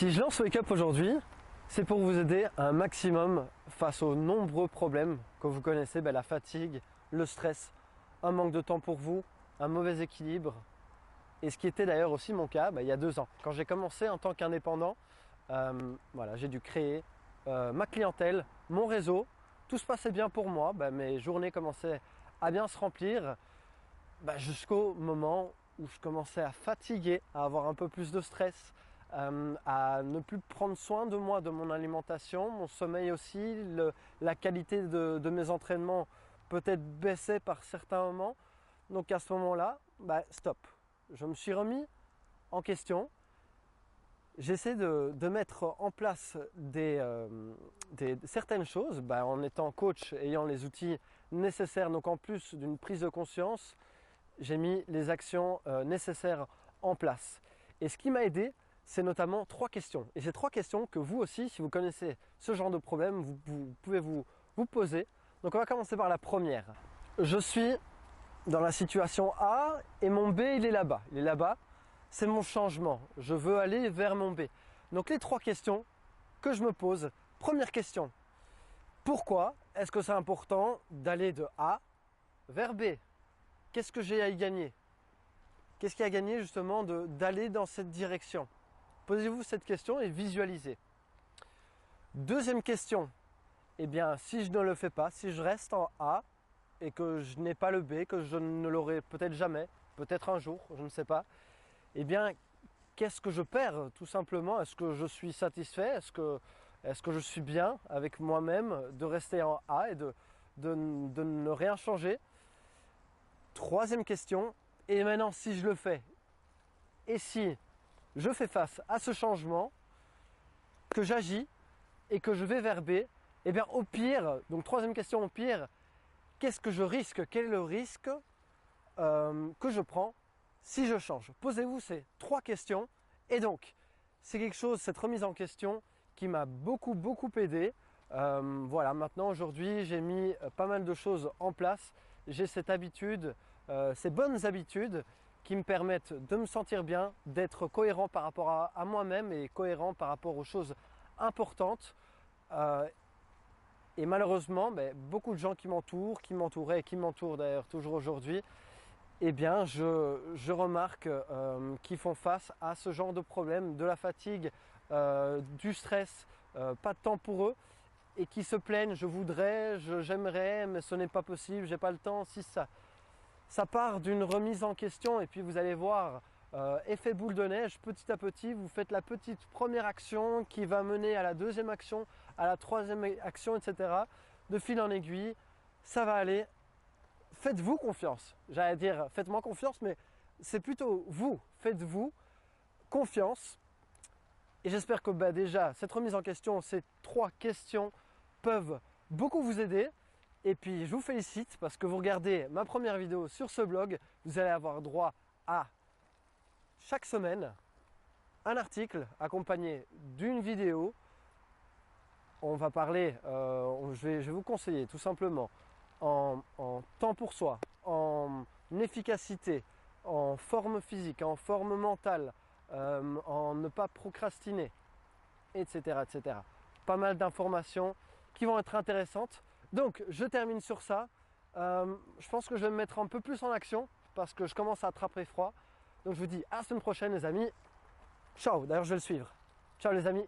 Si je lance Wake Up aujourd'hui, c'est pour vous aider un maximum face aux nombreux problèmes que vous connaissez, la fatigue, le stress, un manque de temps pour vous, un mauvais équilibre. Et ce qui était d'ailleurs aussi mon cas il y a 2 ans. Quand j'ai commencé en tant qu'indépendant, j'ai dû créer ma clientèle, mon réseau. Tout se passait bien pour moi, mes journées commençaient à bien se remplir jusqu'au moment où je commençais à fatiguer, à avoir un peu plus de stress, à ne plus prendre soin de moi, de mon alimentation, mon sommeil aussi, la qualité de mes entraînements peut-être baissait par certains moments. Donc à ce moment-là, stop. Je me suis remis en question. J'essaie de mettre en place certaines choses en étant coach, ayant les outils nécessaires. Donc en plus d'une prise de conscience, j'ai mis les actions nécessaires en place. Et ce qui m'a aidé, c'est notamment 3 questions. Et ces 3 questions que vous aussi, si vous connaissez ce genre de problème, vous pouvez vous poser. Donc on va commencer par la première. Je suis dans la situation A et mon B il est là-bas. Il est là-bas, c'est mon changement. Je veux aller vers mon B. Donc les 3 questions que je me pose. Première question, pourquoi est-ce que c'est important d'aller de A vers B? Qu'est-ce que j'ai à y gagner? Qu'est-ce qu'il y a à gagner justement d'aller dans cette direction? Posez-vous cette question et visualisez. Deuxième question, si je ne le fais pas, si je reste en A et que je n'ai pas le B, que je ne l'aurai peut-être jamais, peut-être un jour, je ne sais pas, qu'est-ce que je perds tout simplement? Est-ce que je suis satisfait? Est-ce que je suis bien avec moi-même de rester en A et de ne rien changer? Troisième question, et maintenant si je le fais, et si je fais face à ce changement, que j'agis et que je vais vers B, au pire, donc troisième question, au pire, qu'est-ce que je risque? Quel est le risque que je prends si je change? Posez-vous ces 3 questions. Et donc, c'est quelque chose, cette remise en question, qui m'a beaucoup aidé. Maintenant aujourd'hui, j'ai mis pas mal de choses en place. J'ai cette habitude, ces bonnes habitudes qui me permettent de me sentir bien, d'être cohérent par rapport à moi-même et cohérent par rapport aux choses importantes. Et malheureusement, beaucoup de gens qui m'entouraient et qui m'entourent d'ailleurs toujours aujourd'hui, je remarque qu'ils font face à ce genre de problème, de la fatigue, du stress, pas de temps pour eux, et qui se plaignent, je voudrais, j'aimerais, mais ce n'est pas possible, j'ai pas le temps. Si ça part d'une remise en question, et puis vous allez voir, effet boule de neige, petit à petit, vous faites la petite première action qui va mener à la deuxième action, à la troisième action, etc. De fil en aiguille, ça va aller. Faites-vous confiance. J'allais dire faites-moi confiance, mais c'est plutôt vous. Faites-vous confiance. Et j'espère que déjà, cette remise en question, ces 3 questions peuvent beaucoup vous aider. Et puis, je vous félicite parce que vous regardez ma première vidéo sur ce blog. Vous allez avoir droit à chaque semaine un article accompagné d'une vidéo. On va parler, je vais vous conseiller tout simplement en temps pour soi, en efficacité, en forme physique, en forme mentale, en ne pas procrastiner, etc. Pas mal d'informations qui vont être intéressantes. Donc je termine sur ça. Je pense que je vais me mettre un peu plus en action parce que je commence à attraper froid. Donc je vous dis à la semaine prochaine les amis. Ciao, d'ailleurs je vais le suivre. Ciao les amis.